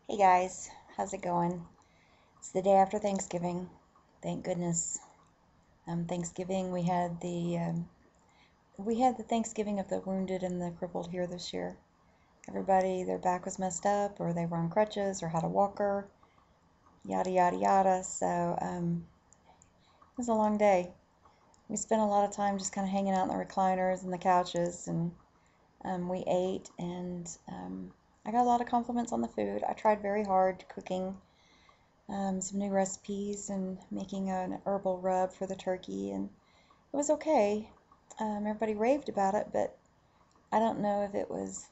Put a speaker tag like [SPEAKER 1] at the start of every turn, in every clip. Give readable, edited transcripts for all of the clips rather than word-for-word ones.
[SPEAKER 1] Hey guys, how's it going? It's the day after Thanksgiving. Thank goodness. Thanksgiving we had the Thanksgiving of the wounded and the crippled here this year. Everybody, their back was messed up, or they were on crutches, or had a walker, yada yada yada. So it was a long day. We spent a lot of time just kind of hanging out in the recliners and the couches, and we ate, and I got a lot of compliments on the food. I tried very hard cooking some new recipes and making an herbal rub for the turkey, and it was okay. Everybody raved about it, but I don't know if it was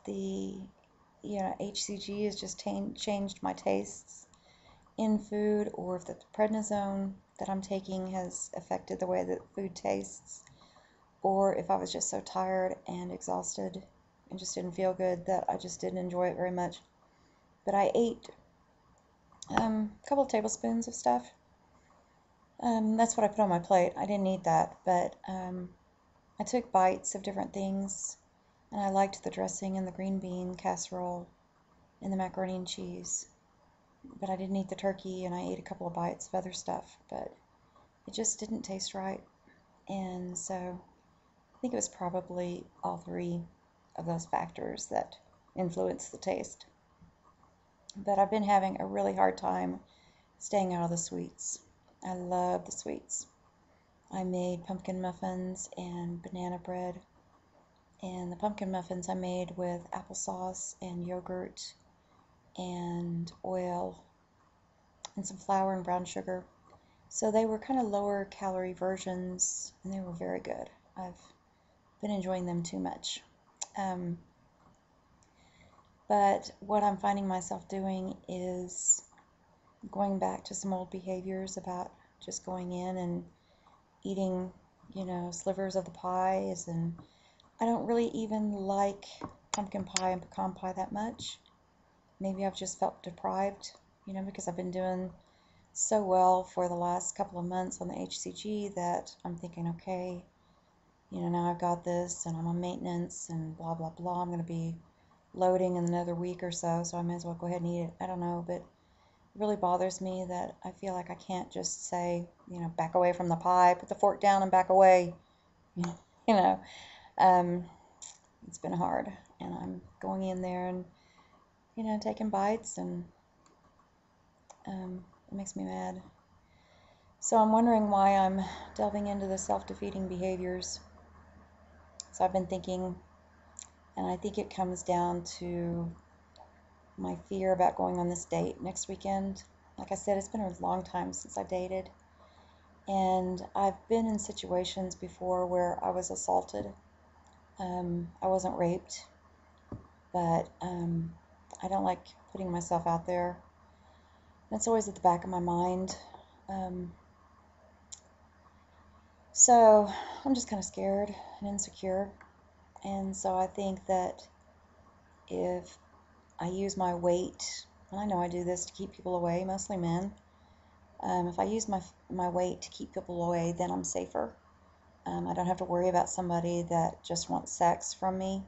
[SPEAKER 1] hCG has just changed my tastes in food, or if the prednisone that I'm taking has affected the way that food tastes, or if I was just so tired and exhausted and just didn't feel good that I just didn't enjoy it very much. But I ate a couple of tablespoons of stuff. That's what I put on my plate. I didn't eat that, but I took bites of different things, and I liked the dressing and the green bean casserole and the macaroni and cheese. But I didn't eat the turkey, and I ate a couple of bites of other stuff, but it just didn't taste right. And so I think it was probably all three of those factors that influenced the taste. But I've been having a really hard time staying out of the sweets. I love the sweets. I made pumpkin muffins and banana bread, and the pumpkin muffins I made with applesauce and yogurt and oil and some flour and brown sugar. So they were kind of lower calorie versions, and they were very good. I've been enjoying them too much. Um, but what I'm finding myself doing is going back to some old behaviors about just going in and eating, slivers of the pies, and I don't really even like pumpkin pie and pecan pie that much. Maybe I've just felt deprived, because I've been doing so well for the last couple of months on the hCG that I'm thinking, okay, now I've got this and I'm on maintenance and blah, blah, blah. I'm going to be loading in another week or so I may as well go ahead and eat it. I don't know, but it really bothers me that I feel like I can't just say, back away from the pie, put the fork down and back away. you know, um, it's been hard, and I'm going in there and, taking bites, and it makes me mad. So I'm wondering why I'm delving into the self-defeating behaviors. So I've been thinking, and I think it comes down to my fear about going on this date next weekend. Like I said, it's been a long time since I dated, and I've been in situations before where I was assaulted. I wasn't raped, but I don't like putting myself out there. It's always at the back of my mind. So I'm just kind of scared and insecure. And so I think that if I use my weight, and I know I do this to keep people away, mostly men, if I use my weight to keep people away, then I'm safer. I don't have to worry about somebody that just wants sex from me.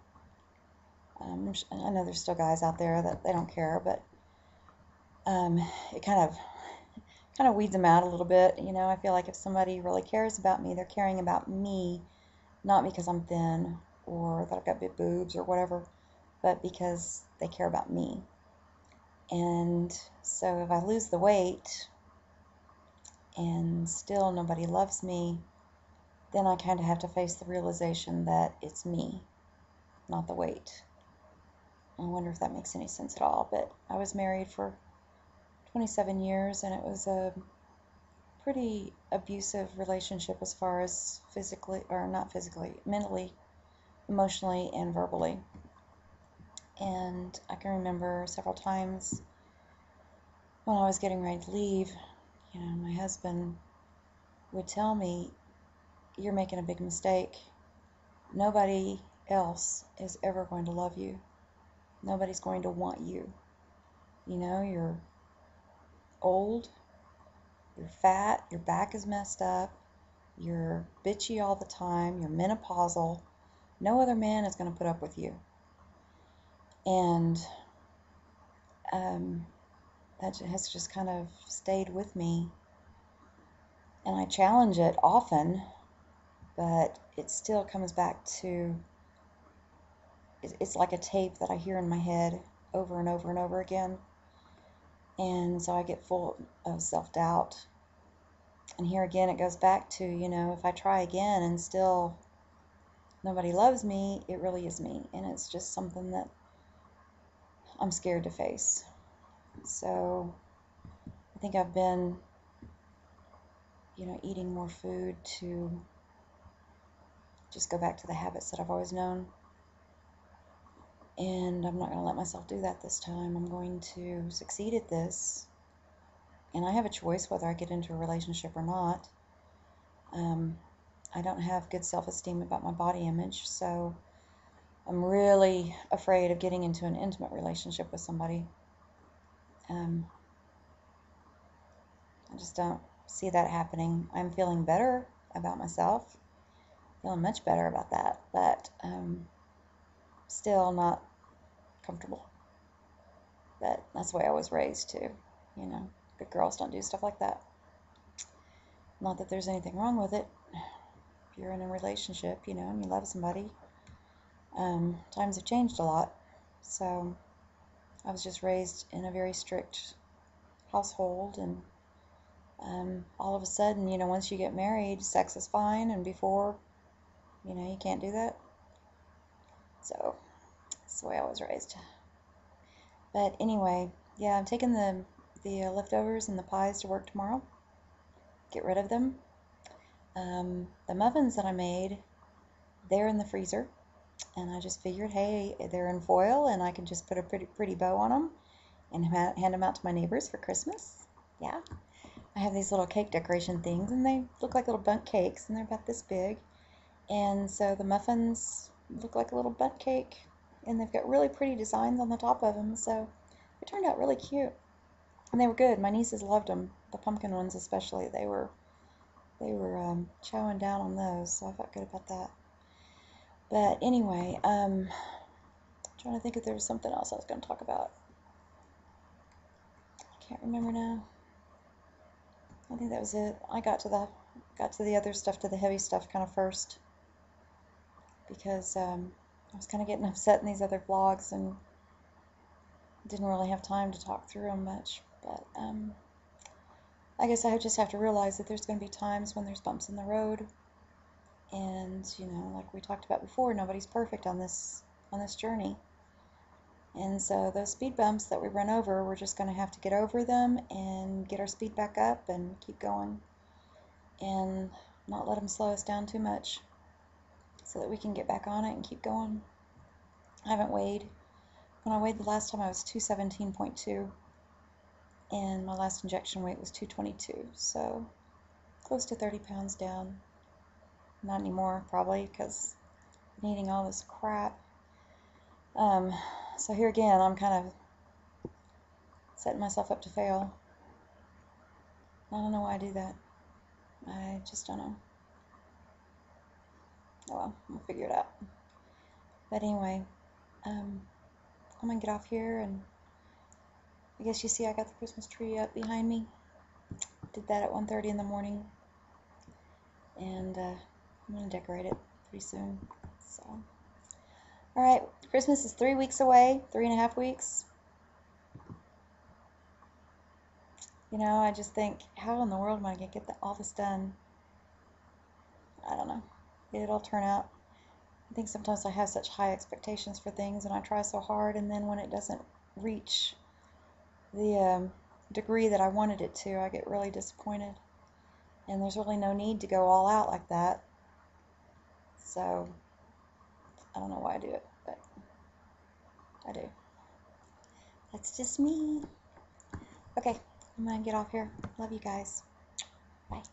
[SPEAKER 1] I know there's still guys out there that they don't care, but it kind of weeds them out a little bit. I feel like if somebody really cares about me, they're caring about me, not because I'm thin or that I've got big boobs or whatever, but because they care about me. And so if I lose the weight and still nobody loves me, then I kind of have to face the realization that it's me, not the weight. I wonder if that makes any sense at all. But I was married for 27 years, and it was a pretty abusive relationship as far as physically, or not physically, mentally, emotionally, and verbally. And I can remember several times when I was getting ready to leave, my husband would tell me, "You're making a big mistake. Nobody else is ever going to love you. Nobody's going to want you. You're old, you're fat, your back is messed up, you're bitchy all the time, you're menopausal. No other man is going to put up with you." And that has just kind of stayed with me. And I challenge it often, but it still comes back to, it's like a tape that I hear in my head over and over and over again. And so I get full of self-doubt. And here again, it goes back to, if I try again and still nobody loves me, it really is me. And it's just something that I'm scared to face. So I think I've been, eating more food to just go back to the habits that I've always known. And I'm not going to let myself do that this time. I'm going to succeed at this. And I have a choice whether I get into a relationship or not. I don't have good self-esteem about my body image, so I'm really afraid of getting into an intimate relationship with somebody. I just don't see that happening. I'm feeling better about myself, feeling much better about that, but still not comfortable. But that's the way I was raised too. Good girls don't do stuff like that. Not that there's anything wrong with it. If you're in a relationship, and you love somebody, times have changed a lot. So I was just raised in a very strict household, and all of a sudden, once you get married, sex is fine, and before, you can't do that. So that's the way I was raised. But anyway, yeah, I'm taking the leftovers and the pies to work tomorrow. Get rid of them. The muffins that I made, they're in the freezer, and I just figured, hey, they're in foil, and I can just put a pretty bow on them and hand them out to my neighbors for Christmas. Yeah, I have these little cake decoration things, and they look like little bundt cakes, and they're about this big. And so the muffins look like a little bundt cake, and they've got really pretty designs on the top of them, so it turned out really cute. And they were good. My nieces loved them, the pumpkin ones especially. They were chowing down on those, so I felt good about that. But anyway, trying to think if there was something else I was going to talk about. I can't remember now. I think that was it. I got to the other stuff, to the heavy stuff kind of first, because I was kind of getting upset in these other vlogs and didn't really have time to talk through them much. But I guess I just have to realize that there's going to be times when there's bumps in the road, and like we talked about before, nobody's perfect on this journey. And so those speed bumps that we run over, we're just going to have to get over them and get our speed back up and keep going, and not let them slow us down too much, so that we can get back on it and keep going. I haven't weighed. When I weighed the last time, I was 217.2, and my last injection weight was 222, so close to 30 pounds down. Not anymore, probably, because I'm eating all this crap. So here again, I'm kind of setting myself up to fail. I don't know why I do that. I just don't know. Oh well, we'll figure it out. But anyway, I'm gonna get off here, and I guess you see I got the Christmas tree up behind me. Did that at 1:30 in the morning, and I'm gonna decorate it pretty soon. So, all right, Christmas is 3 weeks away, 3.5 weeks. I just think, how in the world am I gonna get all this done? I don't know. It'll turn out. I think sometimes I have such high expectations for things, and I try so hard, and then when it doesn't reach the degree that I wanted it to, I get really disappointed. And there's really no need to go all out like that. So I don't know why I do it, but I do. That's just me. Okay, I'm gonna get off here. Love you guys. Bye.